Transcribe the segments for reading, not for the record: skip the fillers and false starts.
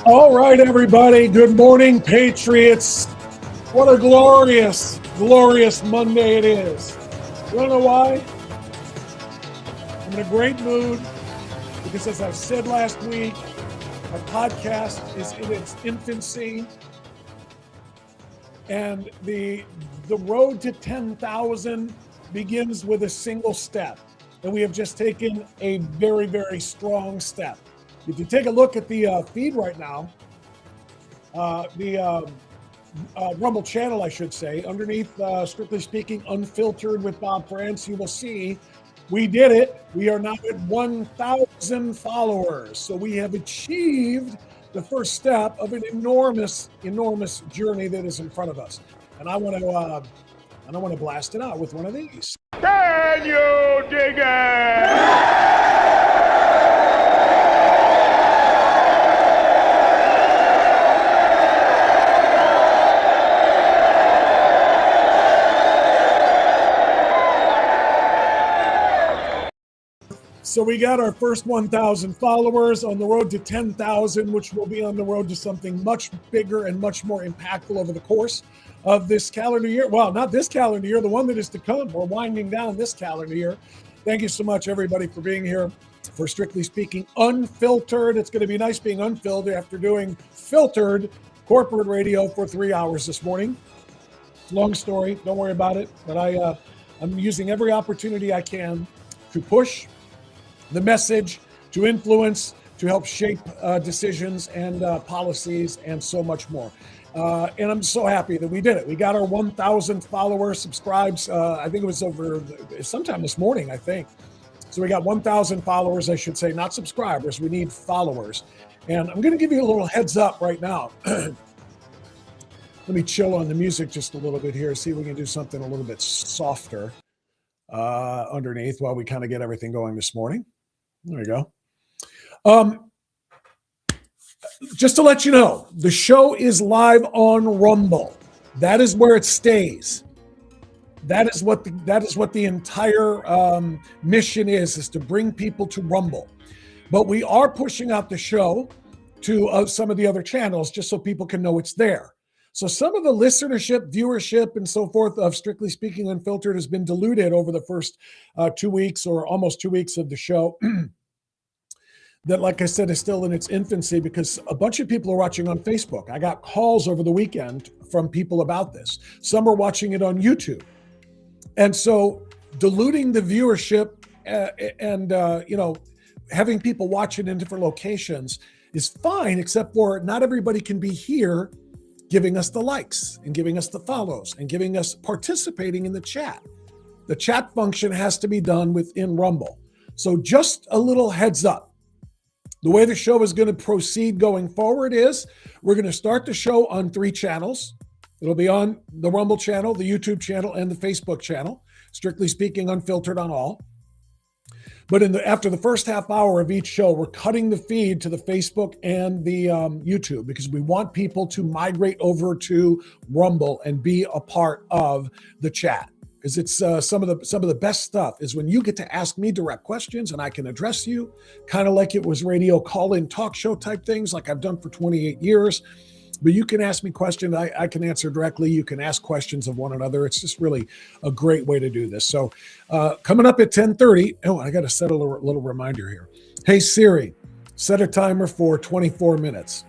All right, everybody. Good morning, Patriots. What a glorious, glorious Monday it is. You want to know why? I'm in a great mood because, as I said last week, our podcast is in its infancy, and the road to 10,000 begins with a single step, and we have just taken a very, very strong step. If you take a look at the feed right now, the Rumble channel, I should say, underneath, strictly speaking, Unfiltered with Bob France, you will see we did it. We are now at 1,000 followers. So we have achieved the first step of an enormous, enormous journey that is in front of us. And I want to blast it out with one of these. Can you dig it? So we got our first 1,000 followers on the road to 10,000, which will be on the road to something much bigger and much more impactful over the course of this calendar year. Well, not this calendar year, the one that is to come. We're winding down this calendar year. Thank you so much, everybody, for being here for Strictly Speaking Unfiltered. It's going to be nice being unfiltered after doing filtered corporate radio for 3 hours this morning. Long story. Don't worry about it. But I'm using every opportunity I can to push the message, to influence, to help shape decisions and policies and so much more. And I'm so happy that we did it. We got our 1,000 followers, subscribes. I think it was over sometime this morning, I think. So we got 1,000 followers, I should say, not subscribers. We need followers. And I'm going to give you a little heads up right now. Let me chill on the music just a little bit here, see if we can do something a little bit softer underneath while we kind of get everything going this morning. There we go. Just to let you know, the show is live on Rumble. That is where it stays. That is what the entire mission is to bring people to Rumble. But we are pushing out the show to some of the other channels just so people can know it's there. So some of the listenership, viewership, and so forth of Strictly Speaking Unfiltered has been diluted over the first 2 weeks or almost 2 weeks of the show. That, like I said, is still in its infancy because a bunch of people are watching on Facebook. I got calls over the weekend from people about this. Some are watching it on YouTube. And so diluting the viewership and having people watch it in different locations is fine, except for not everybody can be here giving us the likes and giving us the follows and giving us participating in the chat. The chat function has to be done within Rumble. So just a little heads up. The way the show is going to proceed going forward is we're going to start the show on 3 channels. It'll be on the Rumble channel, the YouTube channel, and the Facebook channel. Strictly Speaking Unfiltered on all. But after the first half hour of each show, we're cutting the feed to the Facebook and the YouTube because we want people to migrate over to Rumble and be a part of the chat. Because it's some of the best stuff is when you get to ask me direct questions and I can address you, kind of like it was radio call-in talk show type things like I've done for 28 years. But you can ask me questions. I can answer directly. You can ask questions of one another. It's just really a great way to do this. So coming up at 10:30, I got to set a little reminder here. Hey, Siri, set a timer for 24 minutes.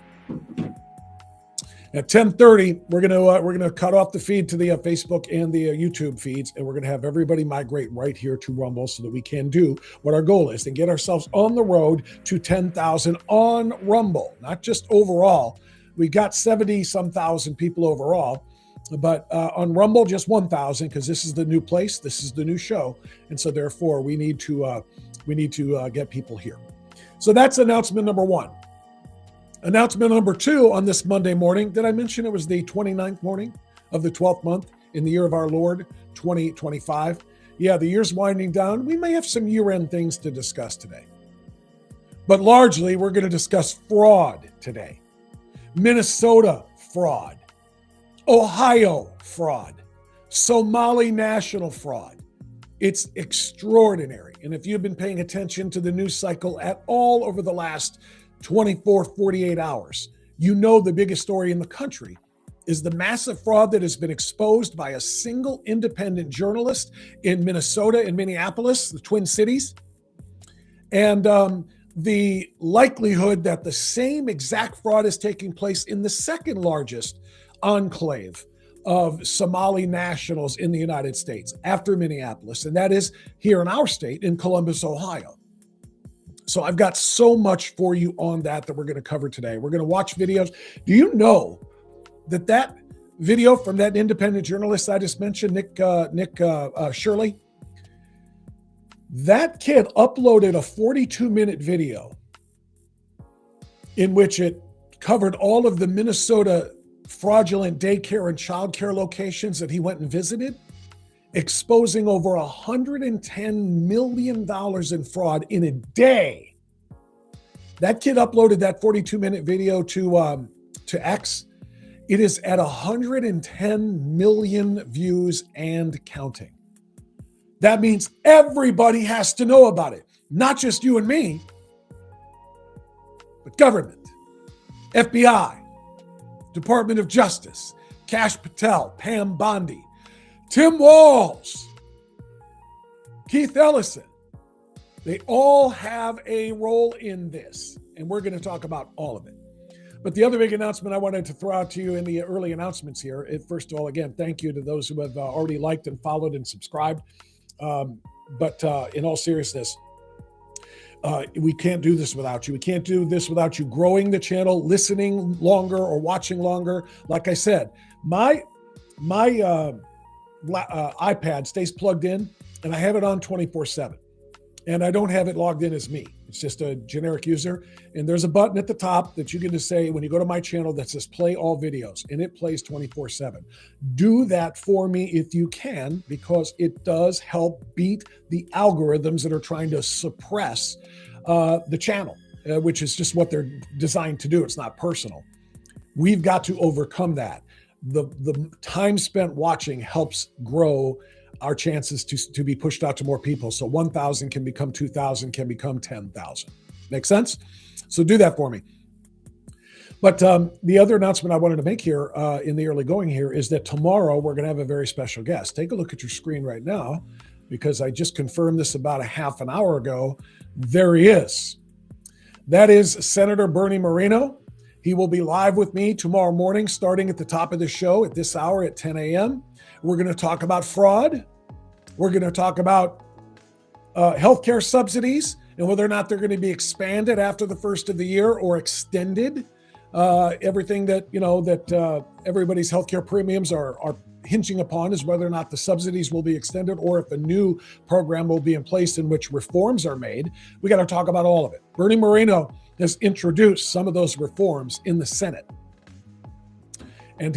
At 10:30, we're gonna cut off the feed to the Facebook and the YouTube feeds, and we're gonna have everybody migrate right here to Rumble so that we can do what our goal is and get ourselves on the road to 10,000 on Rumble, not just overall. We got 70-some thousand people overall, but on Rumble, just 1,000 because this is the new place, this is the new show, and so therefore we need to get people here. So that's announcement number 1. Announcement number 2 on this Monday morning. Did I mention it was the 29th morning of the 12th month in the year of our Lord, 2025? Yeah, the year's winding down. We may have some year-end things to discuss today. But largely, we're going to discuss fraud today. Minnesota fraud. Ohio fraud. Somali national fraud. It's extraordinary. And if you've been paying attention to the news cycle at all over the last 24, 48 hours, you know the biggest story in the country is the massive fraud that has been exposed by a single independent journalist in Minnesota and Minneapolis, the Twin Cities. And the likelihood that the same exact fraud is taking place in the second largest enclave of Somali nationals in the United States after Minneapolis, and that is here in our state in Columbus, Ohio. So I've got so much for you on that we're going to cover today. We're going to watch videos. Do you know that video from that independent journalist I just mentioned, Nick Shirley, that kid uploaded a 42-minute video in which it covered all of the Minnesota fraudulent daycare and childcare locations that he went and visited, exposing over $110 million in fraud in a day. That kid uploaded that 42-minute video to X. It is at 110 million views and counting. That means everybody has to know about it. Not just you and me, but government, FBI, Department of Justice, Kash Patel, Pam Bondi, Tim Walz, Keith Ellison. They all have a role in this, and we're going to talk about all of it. But the other big announcement I wanted to throw out to you in the early announcements here, first of all, again, thank you to those who have already liked and followed and subscribed. But in all seriousness, we can't do this without you. We can't do this without you growing the channel, listening longer or watching longer. Like I said, my iPad stays plugged in and I have it on 24/7. And I don't have it logged in as me. It's just a generic user. And there's a button at the top that you can just say when you go to my channel that says play all videos, and it plays 24/7. Do that for me if you can, because it does help beat the algorithms that are trying to suppress the channel, which is just what they're designed to do. It's not personal. We've got to overcome that. The time spent watching helps grow our chances to be pushed out to more people. So 1,000 can become 2,000, can become 10,000. Make sense? So do that for me. But the other announcement I wanted to make here in the early going here is that tomorrow we're going to have a very special guest. Take a look at your screen right now, because I just confirmed this about a half an hour ago. There he is. That is Senator Bernie Moreno. He will be live with me tomorrow morning, starting at the top of the show at this hour at 10 a.m. We're going to talk about fraud. We're going to talk about healthcare subsidies and whether or not they're going to be expanded after the first of the year or extended. Everything that, everybody's healthcare premiums are hinging upon is whether or not the subsidies will be extended or if a new program will be in place in which reforms are made. We got to talk about all of it. Bernie Moreno has introduced some of those reforms in the Senate. And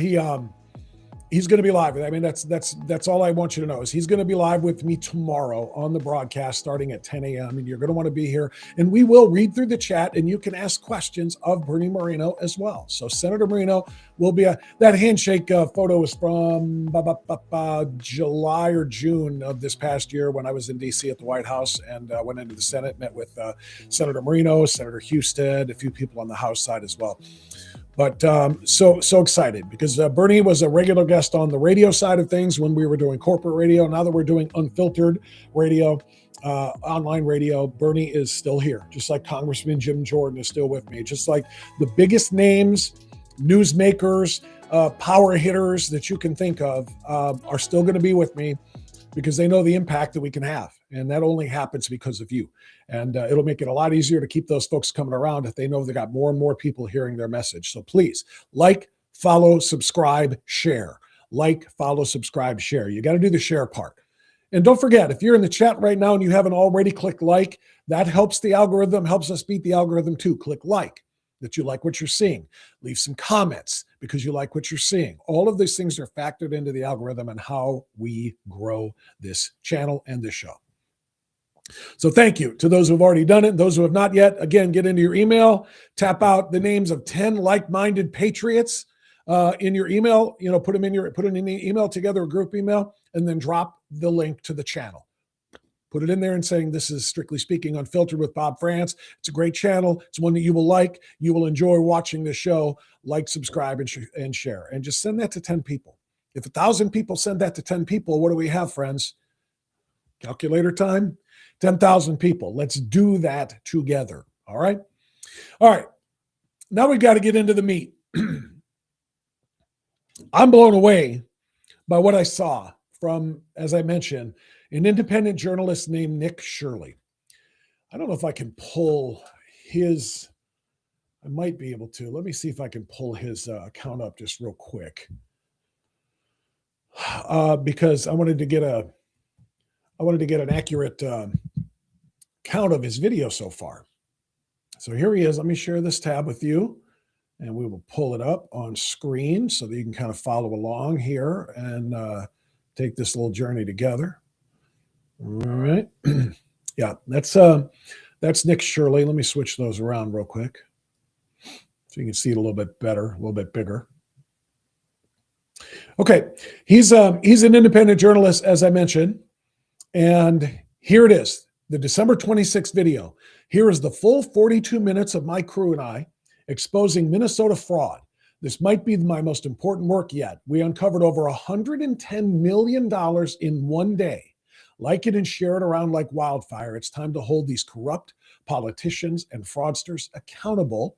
he's going to be live. I mean, that's all I want you to know is he's going to be live with me tomorrow on the broadcast starting at 10 a.m. And you're going to want to be here. And we will read through the chat and you can ask questions of Bernie Moreno as well. So Senator Moreno will be that handshake photo is from July or June of this past year when I was in D.C. at the White House and went into the Senate, met with Senator Moreno, Senator Husted, a few people on the House side as well. But so excited because Bernie was a regular guest on the radio side of things when we were doing corporate radio. Now that we're doing unfiltered radio, online radio, Bernie is still here. Just like Congressman Jim Jordan is still with me. Just like the biggest names, newsmakers, power hitters that you can think of are still going to be with me because they know the impact that we can have. And that only happens because of you. And it'll make it a lot easier to keep those folks coming around if they know they got more and more people hearing their message. So please like, follow, subscribe, share. Like, follow, subscribe, share. You got to do the share part. And don't forget, if you're in the chat right now and you haven't already clicked like, that helps the algorithm, helps us beat the algorithm too. Click like, that you like what you're seeing. Leave some comments because you like what you're seeing. All of these things are factored into the algorithm and how we grow this channel and this show. So thank you to those who have already done it. Those who have not yet, again, get into your email, tap out the names of 10 like-minded patriots in your email, put them in the email together, a group email, and then drop the link to the channel. Put it in there and saying, this is Strictly Speaking Unfiltered with Bob France. It's a great channel. It's one that you will like. You will enjoy watching the show. Like, subscribe, and share. And just send that to 10 people. If 1,000 people send that to 10 people, what do we have, friends? Calculator time? 10,000 people. Let's do that together. All right? All right. Now we've got to get into the meat. I'm blown away by what I saw from, as I mentioned, an independent journalist named Nick Shirley. I don't know if I can pull his, I might be able to. Let me see if I can pull his account up just real quick. Because I wanted to get an accurate count of his video so far. So here he is. Let me share this tab with you, and we will pull it up on screen so that you can kind of follow along here and take this little journey together. All right. Yeah, that's Nick Shirley. Let me switch those around real quick so you can see it a little bit better, a little bit bigger. Okay, he's an independent journalist, as I mentioned, and here it is, the December 26th video. Here is the full 42 minutes of my crew and I exposing Minnesota fraud. This might be my most important work yet. We uncovered over $110 million in one day. Like it and share it around like wildfire. It's time to hold these corrupt politicians and fraudsters accountable.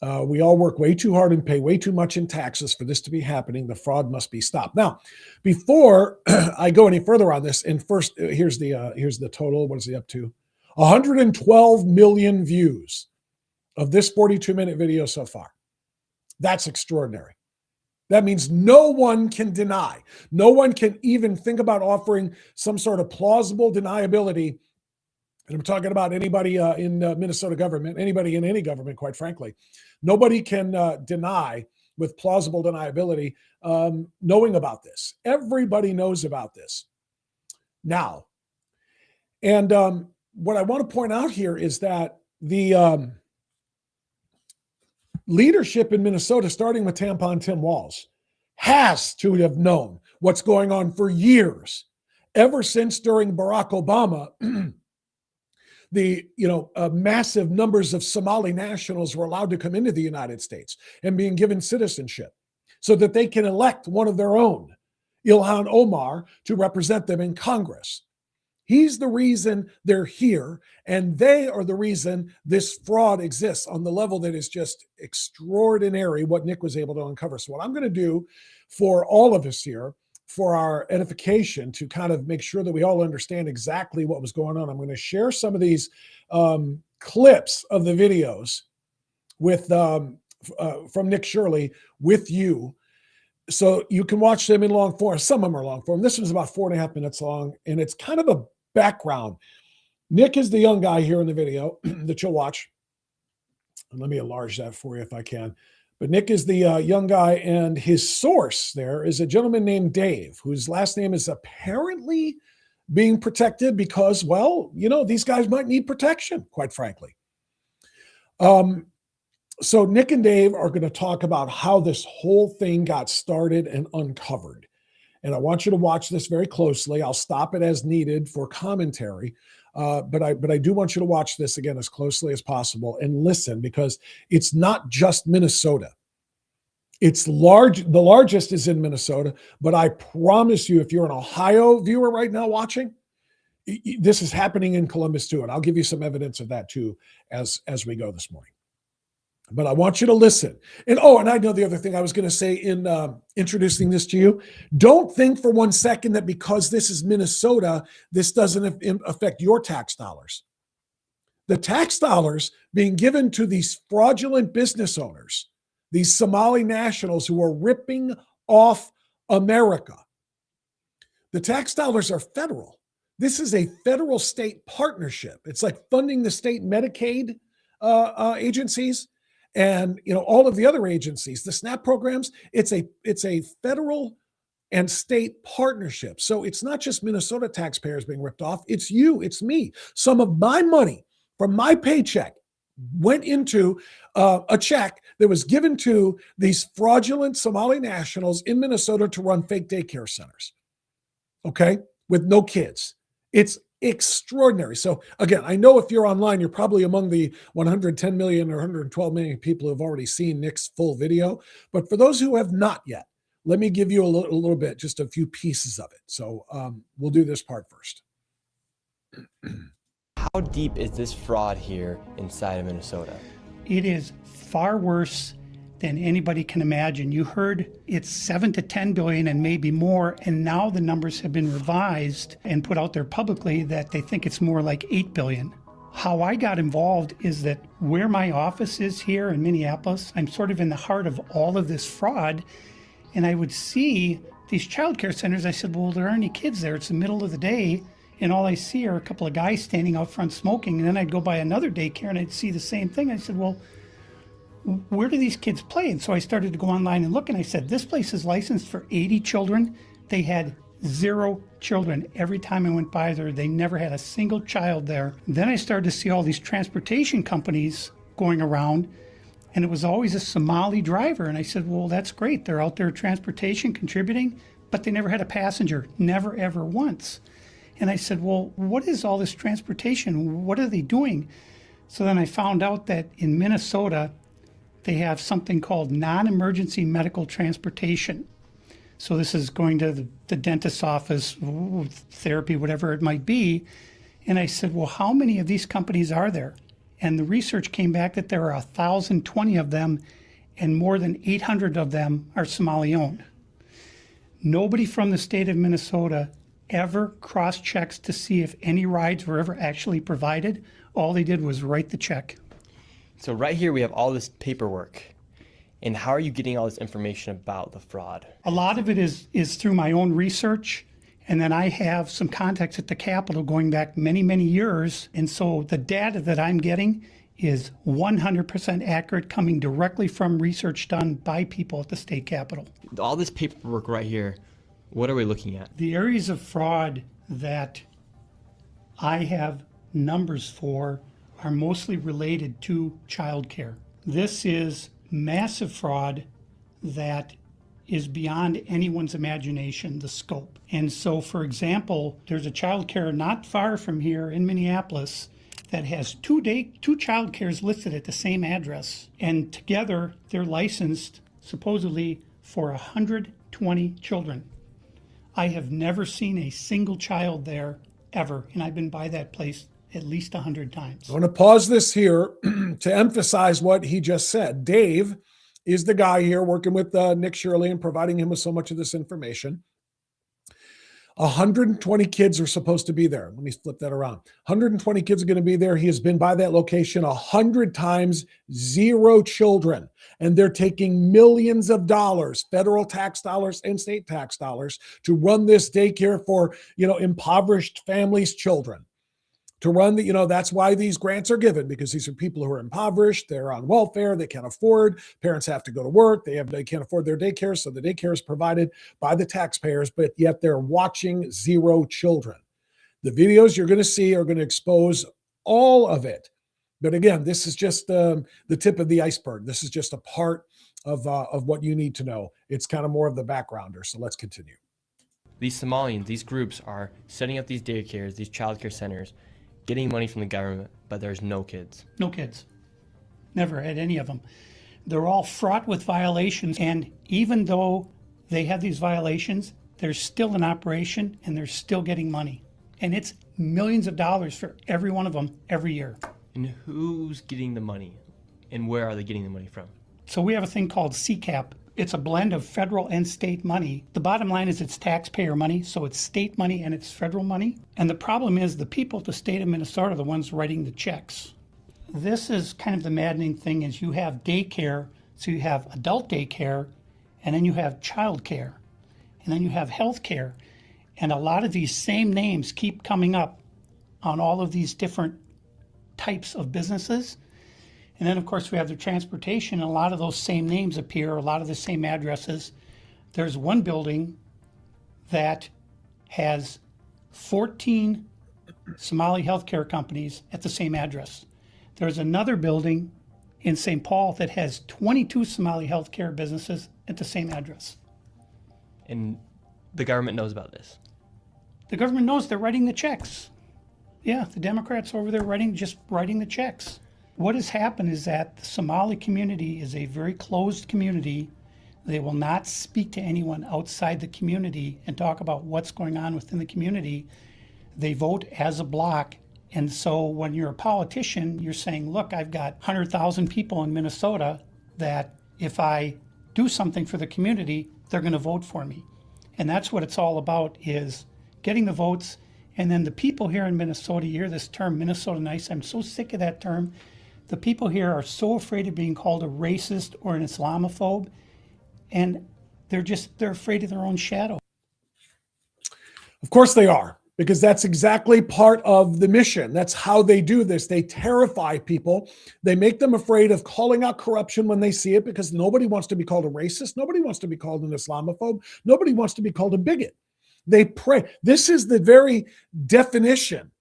We all work way too hard and pay way too much in taxes for this to be happening. The fraud must be stopped. Now, before I go any further on this, and first, here's the total. What is he up to? 112 million views of this 42-minute video so far. That's extraordinary. That means no one can deny. No one can even think about offering some sort of plausible deniability. And I'm talking about anybody in Minnesota government, anybody in any government, quite frankly. Nobody can deny with plausible deniability knowing about this. Everybody knows about this now. And what I want to point out here is that the leadership in Minnesota, starting with Tampon Tim Walz, has to have known what's going on for years, ever since during Barack Obama, massive numbers of Somali nationals were allowed to come into the United States and being given citizenship so that they can elect one of their own, Ilhan Omar, to represent them in Congress. He's the reason they're here, and they are the reason this fraud exists on the level that is just extraordinary, what Nick was able to uncover. So what I'm going to do for all of us here, for our edification, to kind of make sure that we all understand exactly what was going on, I'm going to share some of these clips of the videos with from Nick Shirley with you, so you can watch them in long form. Some of them are long form. This one's about 4.5 minutes long, and it's kind of a background. Nick is the young guy here in the video that you'll watch. And let me enlarge that for you if I can. But Nick is the young guy, and his source there is a gentleman named Dave, whose last name is apparently being protected because, well, these guys might need protection, quite frankly. So Nick and Dave are going to talk about how this whole thing got started and uncovered. And I want you to watch this very closely. I'll stop it as needed for commentary. But I do want you to watch this again as closely as possible and listen, because it's not just Minnesota. It's large. The largest is in Minnesota, but I promise you, if you're an Ohio viewer right now watching, this is happening in Columbus too. And I'll give you some evidence of that too as we go this morning. But I want you to listen. And I know the other thing I was going to say in introducing this to you. Don't think for one second that because this is Minnesota, this doesn't affect your tax dollars. The tax dollars being given to these fraudulent business owners, these Somali nationals who are ripping off America. The tax dollars are federal. This is a federal state partnership. It's like funding the state Medicaid agencies. And all of the other agencies, the SNAP programs, it's a federal and state partnership. So it's not just Minnesota taxpayers being ripped off. It's you, it's me. Some of my money from my paycheck went into a check that was given to these fraudulent Somali nationals in Minnesota to run fake daycare centers. Okay, with no kids. It's extraordinary. So again, I know if you're online, you're probably among the 110 million or 112 million people who have already seen Nick's full video. But for those who have not yet, let me give you a little bit, just a few pieces of it. So we'll do this part first. How deep is this fraud here inside of Minnesota? It is far worse than anybody can imagine. You heard it's 7 to 10 billion and maybe more, and now the numbers have been revised and put out there publicly that they think it's more like 8 billion. How I got involved is that where my office is here in Minneapolis, I'm sort of in the heart of all of this fraud, and I would see these child care centers. I said, well, there aren't any kids there. It's the middle of the day, and all I see are a couple of guys standing out front smoking. And then I'd go by another daycare and I'd see the same thing. I said, well, where do these kids play? And so I started to go online and look, and I said, this place is licensed for 80 children. They had 0 children. Every time I went by there, they never had a single child there. Then I started to see all these transportation companies going around, and it was always a Somali driver. And I said, well, that's great. They're out there transportation, contributing, but they never had a passenger, never, ever once. And I said, well, what is all this transportation? What are they doing? So then I found out that in Minnesota, they have something called non-emergency medical transportation. So this is going to the dentist's office, therapy, whatever it might be. And I said, well, how many of these companies are there? And the research came back that there are 1,020 of them, and more than 800 of them are Somali-owned. Nobody from the state of Minnesota ever cross-checks to see if any rides were ever actually provided. All they did was write the check. So right here we have all this paperwork. And how are you getting all this information about the fraud? A lot of it is through my own research, and then I have some contacts at the Capitol going back many, many years. And so the data that I'm getting is 100% accurate, coming directly from research done by people at the state Capitol. All this paperwork right here, what are we looking at? The areas of fraud that I have numbers for are mostly related to childcare. This is massive fraud that is beyond anyone's imagination, the scope. And so, for example, there's a childcare not far from here in Minneapolis that has two childcares listed at the same address, and together they're licensed supposedly for 120 children. I have never seen a single child there ever, and I've been by that place at least 100 times. I want to pause this here to emphasize what he just said. Dave is the guy here working with Nick Shirley and providing him with so much of this information. 120 kids are supposed to be there. Let me flip that around. 120 kids are going to be there. He has been by that location 100 times, 0 children. And they're taking millions of dollars, federal tax dollars and state tax dollars, to run this daycare for, impoverished families' children. To run that's why these grants are given, because these are people who are impoverished. They're on welfare. They can't afford. Parents have to go to work. They can't afford their daycare. So the daycare is provided by the taxpayers, but yet they're watching 0 children. The videos you're going to see are going to expose all of it. But again, this is just the tip of the iceberg. This is just a part of what you need to know. It's kind of more of the backgrounder. So let's continue. These Somalians, these groups are setting up these daycares, these childcare centers, getting money from the government, but there's no kids. No kids. Never had any of them. They're all fraught with violations, and even though they have these violations, there's still an operation and they're still getting money. And it's millions of dollars for every one of them every year. And who's getting the money? And where are they getting the money from? So we have a thing called CCAP. It's a blend of federal and state money. The bottom line is it's taxpayer money, so it's state money and it's federal money. And the problem is the people at the state of Minnesota are the ones writing the checks. This is kind of the maddening thing, is you have daycare, so you have adult daycare, and then you have child care, and then you have health care. And a lot of these same names keep coming up on all of these different types of businesses. And then, of course, we have the transportation, and a lot of those same names appear, a lot of the same addresses. There's one building that has 14 Somali healthcare companies at the same address. There's another building in St. Paul that has 22 Somali healthcare businesses at the same address. And the government knows about this. The government knows, they're writing the checks. Yeah, the Democrats over there just writing the checks. What has happened is that the Somali community is a very closed community. They will not speak to anyone outside the community and talk about what's going on within the community. They vote as a block. And so when you're a politician, you're saying, look, I've got 100,000 people in Minnesota that if I do something for the community, they're going to vote for me. And that's what it's all about, is getting the votes. And then the people here in Minnesota, you hear this term, Minnesota nice. I'm so sick of that term. The people here are so afraid of being called a racist or an Islamophobe. And they're afraid of their own shadow. Of course they are, because that's exactly part of the mission. That's how they do this. They terrify people. They make them afraid of calling out corruption when they see it, because nobody wants to be called a racist. Nobody wants to be called an Islamophobe. Nobody wants to be called a bigot. They pray. This is the very definition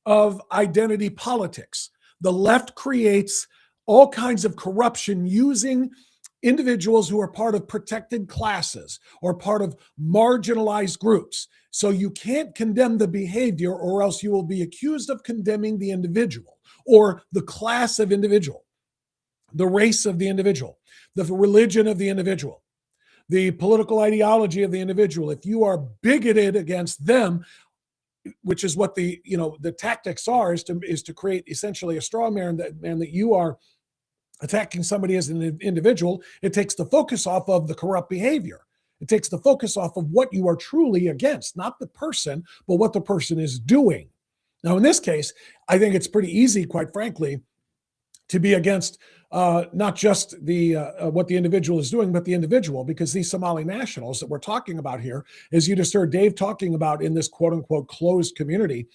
of identity politics. The left creates all kinds of corruption using individuals who are part of protected classes or part of marginalized groups. So you can't condemn the behavior, or else you will be accused of condemning the individual or the class of individual, the race of the individual, the religion of the individual, the political ideology of the individual. If you are bigoted against them, which is what the tactics are, is to create essentially a straw man that you are attacking somebody as an individual. It takes the focus off of the corrupt behavior. It takes the focus off of what you are truly against, not the person, but what the person is doing. Now, in this case, I think it's pretty easy, quite frankly, to be against not just the what the individual is doing, but the individual, because these Somali nationals that we're talking about here, as you just heard Dave talking about in this quote unquote closed community,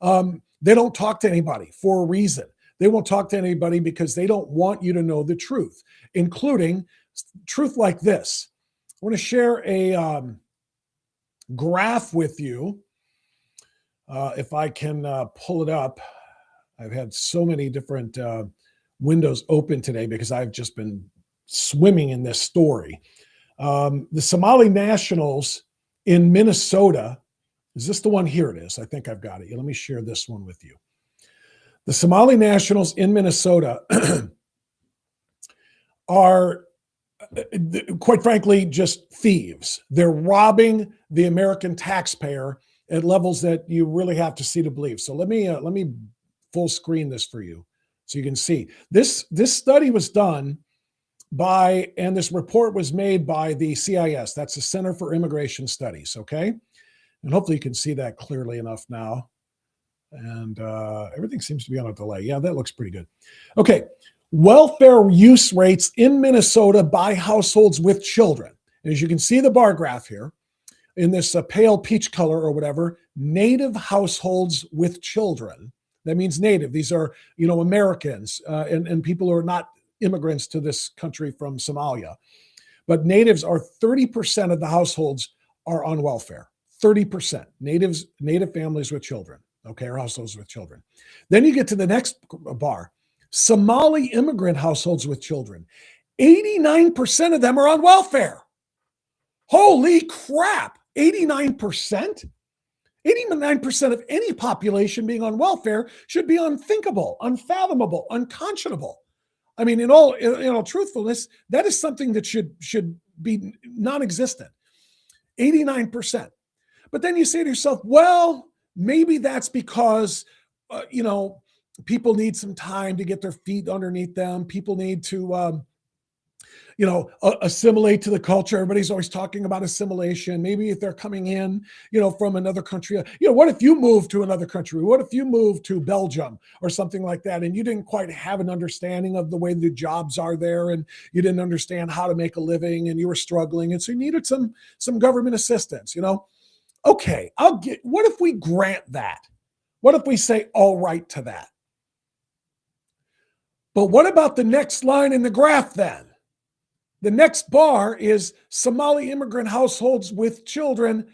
they don't talk to anybody for a reason. They won't talk to anybody because they don't want you to know the truth, including truth like this. I want to share a graph with you. If I can pull it up. I've had so many different windows open today because I've just been swimming in this story. The Somali nationals in Minnesota, is this the one? Here it is. I think I've got it. Let me share this one with you. The Somali nationals in Minnesota are, quite frankly, just thieves. They're robbing the American taxpayer at levels that you really have to see to believe. So let me full screen this for you so you can see. This study was done by, and this report was made by the CIS. That's the Center for Immigration Studies, okay? And hopefully you can see that clearly enough now. And everything seems to be on a delay. Yeah, that looks pretty good. Okay, welfare use rates in Minnesota by households with children. And as you can see the bar graph here, in this pale peach color or whatever, native households with children. That means native. These are, Americans and people who are not immigrants to this country from Somalia. But natives are 30% of the households are on welfare. 30%. Native families with children. Okay, or households with children. Then you get to the next bar. Somali immigrant households with children. 89% of them are on welfare. Holy crap. 89%? 89% of any population being on welfare should be unthinkable, unfathomable, unconscionable. I mean, in all truthfulness, that is something that should be non-existent. 89%. But then you say to yourself, well, maybe that's because, people need some time to get their feet underneath them. People need to, assimilate to the culture. Everybody's always talking about assimilation. Maybe if they're coming in, from another country, what if you moved to another country? What if you moved to Belgium or something like that? And you didn't quite have an understanding of the way the jobs are there. And you didn't understand how to make a living and you were struggling. And so you needed some government assistance, Okay, what if we grant that? What if we say all right to that? But what about the next line in the graph then? The next bar is Somali immigrant households with children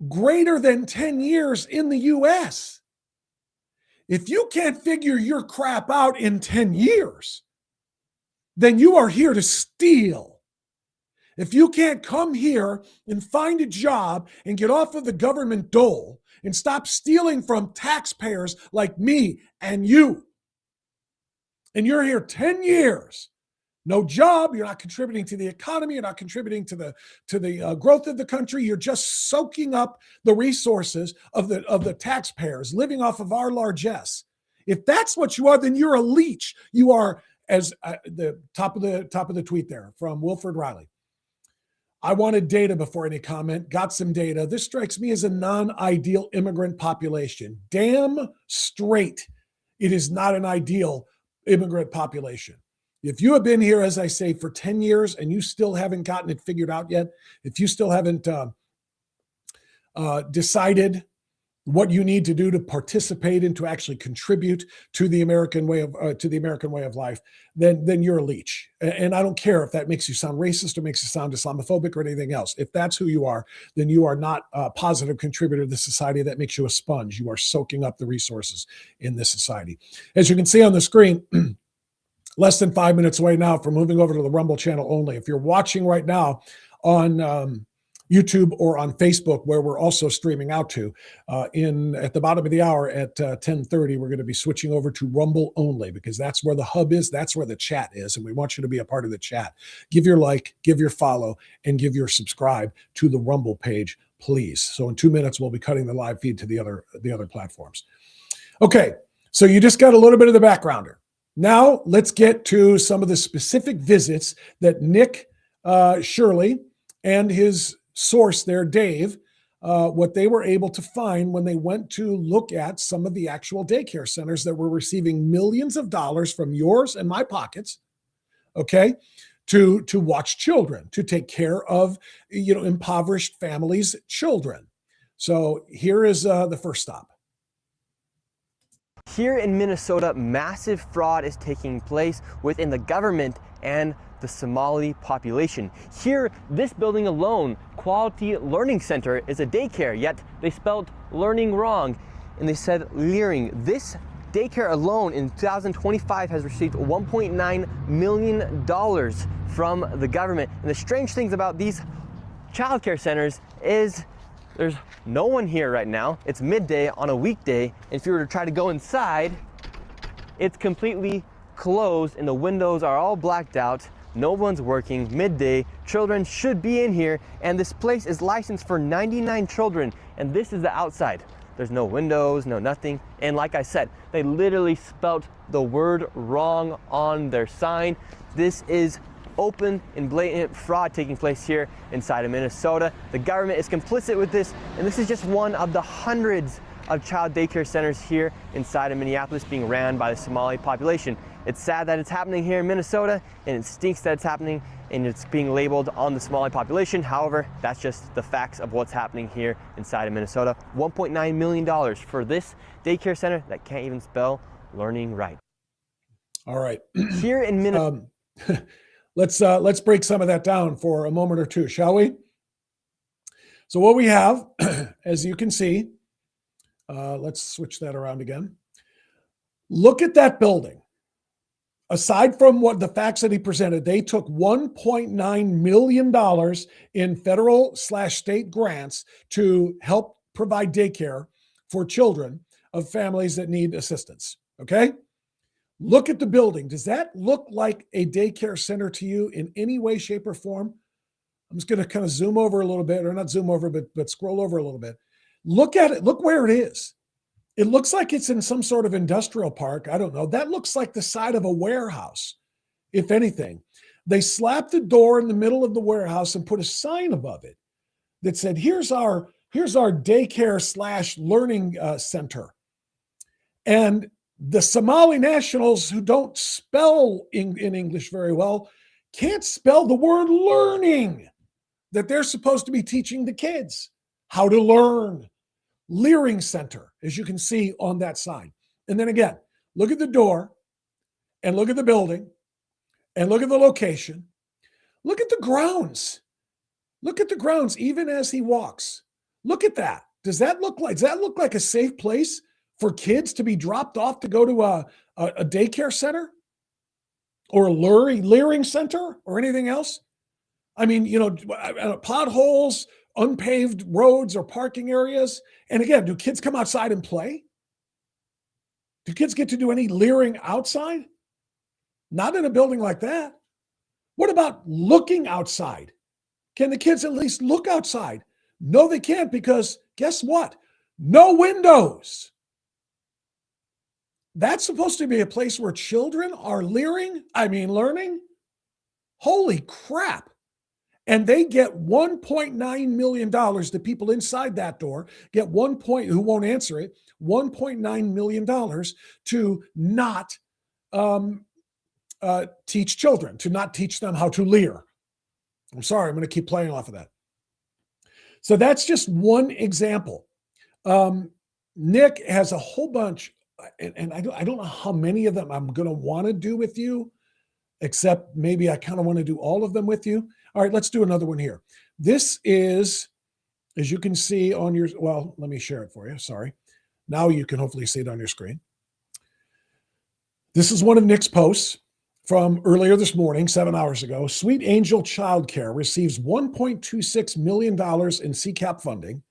greater than 10 years in the U.S. If you can't figure your crap out in 10 years, then you are here to steal. If you can't come here and find a job and get off of the government dole and stop stealing from taxpayers like me and you, and you're here 10 years, no job, you're not contributing to the economy, you're not contributing to the growth of the country, you're just soaking up the resources of the taxpayers, living off of our largesse. If that's what you are, then you're a leech. You are, as the top of the tweet there from Wilford Riley. I wanted data before any comment. Got some data. This strikes me as a non-ideal immigrant population. Damn straight, it is not an ideal immigrant population. If you have been here, as I say, for 10 years and you still haven't gotten it figured out yet, if you still haven't decided what you need to do to participate and to actually contribute to the American way of life, then you're a leech. And I don't care if that makes you sound racist or makes you sound Islamophobic or anything else. If that's who you are, then you are not a positive contributor to the society. That makes you a sponge. You are soaking up the resources in this society. As you can see on the screen, less than 5 minutes away now from moving over to the Rumble channel only. If you're watching right now on YouTube or on Facebook, where we're also streaming out to, at the bottom of the hour at 10:30, we're going to be switching over to Rumble only, because that's where the hub is, that's where the chat is, and we want you to be a part of the chat. Give your like, give your follow, and give your subscribe to the Rumble page, please. So in 2 minutes, we'll be cutting the live feed to the other platforms. Okay, so you just got a little bit of the backgrounder. Now let's get to some of the specific visits that Nick Shirley and his source there, Dave, what they were able to find when they went to look at some of the actual daycare centers that were receiving millions of dollars from yours and my pockets, okay, to watch children, to take care of, impoverished families' children. So here is the first stop. Here in Minnesota, massive fraud is taking place within the government and the Somali population. Here, this building alone, Quality Learning Center, is a daycare, yet they spelled learning wrong and they said leering. This daycare alone in 2025 has received $1.9 million from the government. And the strange things about these childcare centers is there's no one here right now. It's midday on a weekday. And if you were to try to go inside, it's completely closed and the windows are all blacked out. No one's working, midday, children should be in here, and this place is licensed for 99 children, and this is the outside. There's no windows, no nothing, and like I said, they literally spelt the word wrong on their sign. This is open and blatant fraud taking place here inside of Minnesota. The government is complicit with this, and this is just one of the hundreds of child daycare centers here inside of Minneapolis being ran by the Somali population. It's sad that it's happening here in Minnesota, and it stinks that it's happening and it's being labeled on the Somali population. However, that's just the facts of what's happening here inside of Minnesota. $1.9 million for this daycare center that can't even spell learning right. All right. Here in Minnesota. Let's break some of that down for a moment or two, shall we? So what we have, as you can see, let's switch that around again. Look at that building. Aside from what the facts that he presented, they took $1.9 million in federal/state grants to help provide daycare for children of families that need assistance. Okay? Look at the building. Does that look like a daycare center to you in any way, shape, or form? I'm just going to kind of zoom over a little bit, or not zoom over, but scroll over a little bit. Look at it. Look where it is. It looks like it's in some sort of industrial park. I don't know. That looks like the side of a warehouse, if anything. They slapped the door in the middle of the warehouse and put a sign above it that said, here's our daycare/learning center. And the Somali nationals who don't spell in English very well can't spell the word learning that they're supposed to be teaching the kids how to learn. Leering Center, as you can see on that sign. And then again, look at the door and look at the building and look at the location. Look at the grounds. Look at the grounds even as he walks. Look at that. Does that look like a safe place for kids to be dropped off to go to a daycare center or a leering center or anything else? I mean, potholes, unpaved roads or parking areas. And again, do kids come outside and play? Do kids get to do any leering outside? Not in a building like that. What about looking outside? Can the kids at least look outside? No, they can't, because guess what? No windows. That's supposed to be a place where children are learning. Holy crap. And they get $1.9 million. The people inside that door get who won't answer it, $1.9 million to not teach children, to not teach them how to leer. I'm sorry, I'm going to keep playing off of that. So that's just one example. Nick has a whole bunch, and I don't know how many of them I'm going to want to do with you, except maybe I kind of want to do all of them with you. All right, let's do another one here. This is, as you can see on your, well, let me share it for you. Sorry. Now you can hopefully see it on your screen. This is one of Nick's posts from earlier this morning, 7 hours ago. Sweet Angel Childcare receives $1.26 million in CCAP funding.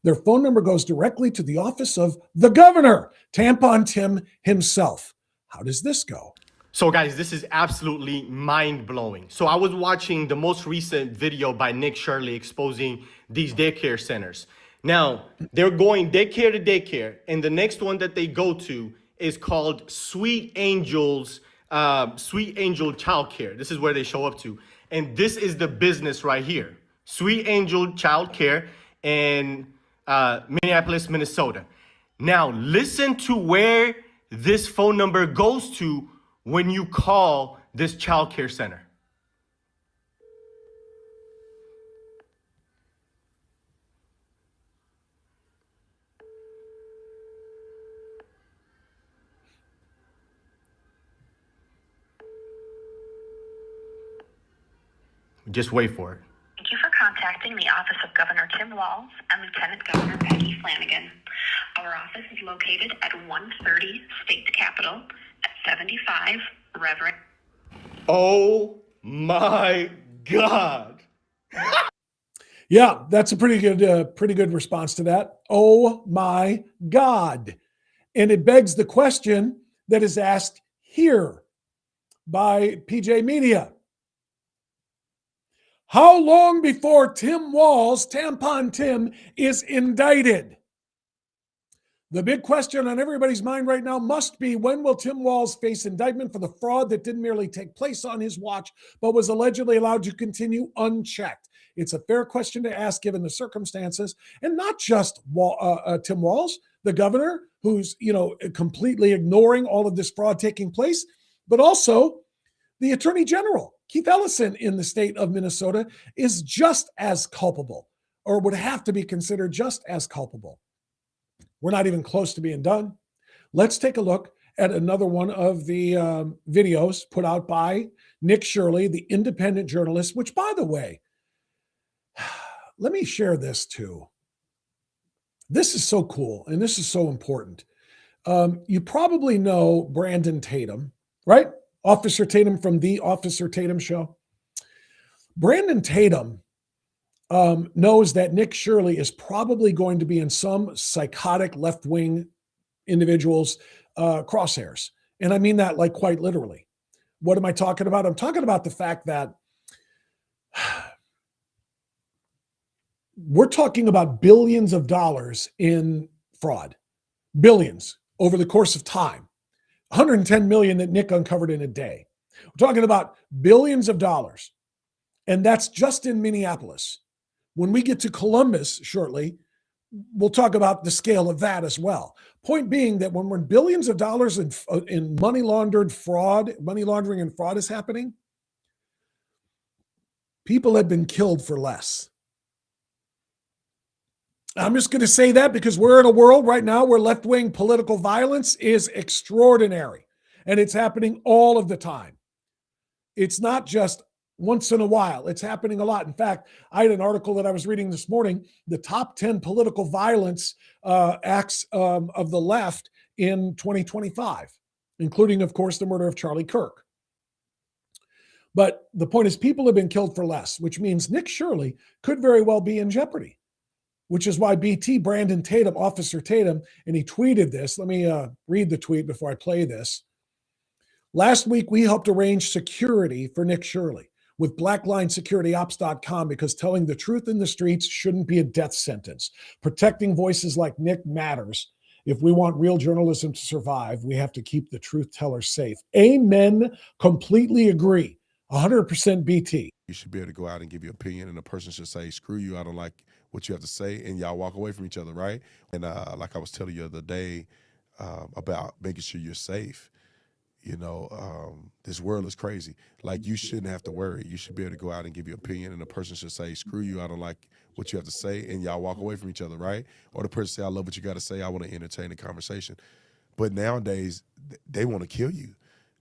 Their phone number goes directly to the office of the governor, Tampon Tim himself. How does this go? So guys, this is absolutely mind-blowing. So I was watching the most recent video by Nick Shirley exposing these daycare centers. Now, they're going daycare to daycare, and the next one that they go to is called Sweet Angel Childcare. This is where they show up to. And this is the business right here. Sweet Angel Childcare in Minneapolis, Minnesota. Now, listen to where this phone number goes to when you call this childcare center. Just wait for it. Thank you for contacting the Office of Governor Tim Walz and Lieutenant Governor Peggy Flanagan. Our office is located at 130 State Capitol at 75 Reverend. Oh my God. Yeah, that's a pretty good response to that. Oh my God. And it begs the question that is asked here by PJ Media. How long before Tim Walz, Tampon Tim, is indicted? The big question on everybody's mind right now must be, when will Tim Walz face indictment for the fraud that didn't merely take place on his watch, but was allegedly allowed to continue unchecked? It's a fair question to ask given the circumstances, and not just Tim Walz, the governor, who's completely ignoring all of this fraud taking place, but also the Attorney General. Keith Ellison in the state of Minnesota is just as culpable, or would have to be considered just as culpable. We're not even close to being done. Let's take a look at another one of the videos put out by Nick Shirley, the independent journalist, which, by the way, let me share this too. This is so cool, and this is so important. You probably know Brandon Tatum, right? Officer Tatum from the Officer Tatum Show. Brandon Tatum knows that Nick Shirley is probably going to be in some psychotic left-wing individual's crosshairs. And I mean that like quite literally. What am I talking about? I'm talking about the fact that we're talking about billions of dollars in fraud. Billions over the course of time. 110 million that Nick uncovered in a day. We're talking about billions of dollars. And that's just in Minneapolis. When we get to Columbus shortly, we'll talk about the scale of that as well. Point being that when billions of dollars in money laundering and fraud is happening, people have been killed for less. I'm just going to say that because we're in a world right now where left-wing political violence is extraordinary, and it's happening all of the time. It's not just once in a while. It's happening a lot. In fact, I had an article that I was reading this morning, the top 10 political violence acts of the left in 2025, including, of course, the murder of Charlie Kirk. But the point is, people have been killed for less, which means Nick Shirley could very well be in jeopardy, which is why BT, Brandon Tatum, Officer Tatum, and he tweeted this. Let me read the tweet before I play this. Last week, we helped arrange security for Nick Shirley with BlackLineSecurityOps.com because telling the truth in the streets shouldn't be a death sentence. Protecting voices like Nick matters. If we want real journalism to survive, we have to keep the truth tellers safe. Amen. Completely agree. 100% BT. You should be able to go out and give your opinion, and a person should say, screw you, I don't like what you have to say, and y'all walk away from each other, right? And like I was telling you the other day about making sure you're safe. You know, this world is crazy. Like, you shouldn't have to worry. You should be able to go out and give your opinion, and a person should say, screw you, I don't like what you have to say, and y'all walk away from each other, right? Or the person say, I love what you got to say, I want to entertain the conversation. But nowadays, they want to kill you.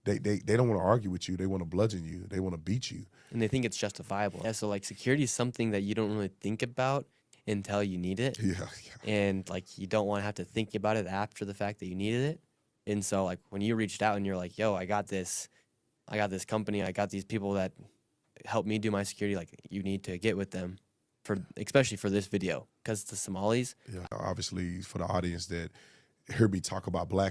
They don't want to argue with you. They want to bludgeon you. They want to beat you. And they think it's justifiable. Yeah, so like security is something that you don't really think about until you need it. Yeah. And like you don't want to have to think about it after the fact that you needed it. And so like when you reached out and you're like, yo, I got this company, I got these people that help me do my security, like you need to get with them especially for this video, because the Somalis. Yeah, obviously for the audience that heard me talk about Black